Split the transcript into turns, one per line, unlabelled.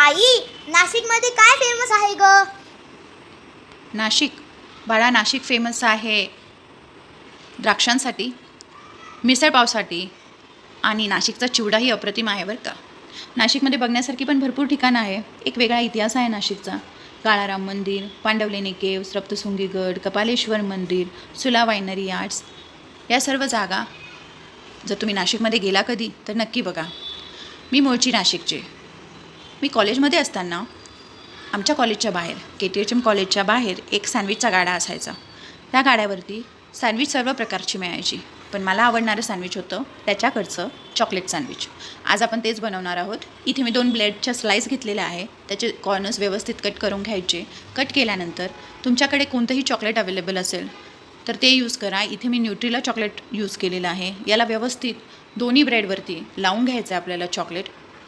आई, नाशिकमध्ये काय फेमस आहे ग?
नाशिक बाळा, नाशिक फेमस आहे द्राक्षांसाठी, मिसळपावसाठी आणि नाशिकचा चिवडाही अप्रतिम आहे बरं का. नाशिकमध्ये बघण्यासारखी पण भरपूर ठिकाणं आहे. एक वेगळा इतिहास आहे नाशिकचा. काळाराम मंदिर, पांडवलेणी केव्स, सप्तशृंगी गड, कपालेश्वर मंदिर, सुला वायनरी आर्ट्स, या सर्व जागा जर तुम्ही नाशिकमध्ये गेला कधी तर नक्की बघा. मी मूळची नाशिकची. मी कॉलेजमध्ये असताना आमच्या कॉलेजच्या बाहेर KTHM कॉलेजच्या बाहेर एक सँडविचचा गाडा असायचा. त्या गाड्यावरती सँडविच सर्व प्रकारची मिळायची, पण मला आवडणारं सँडविच होतं त्याच्याकडचं चॉकलेट सँडविच. आज आपण तेच बनवणार आहोत. इथे मी 2 ब्रेडच्या स्लाईस घेतलेल्या आहे. त्याचे कॉर्नर्स व्यवस्थित कट करून घ्यायचे. कट केल्यानंतर तुमच्याकडे कोणतंही चॉकलेट अवेलेबल असेल तर ते यूज करा. इथे मी न्यूट्रिला चॉकलेट यूज केलेलं आहे. याला व्यवस्थित दोन्ही ब्रेडवरती लावून घ्यायचं आहे आपल्याला चॉकलेट.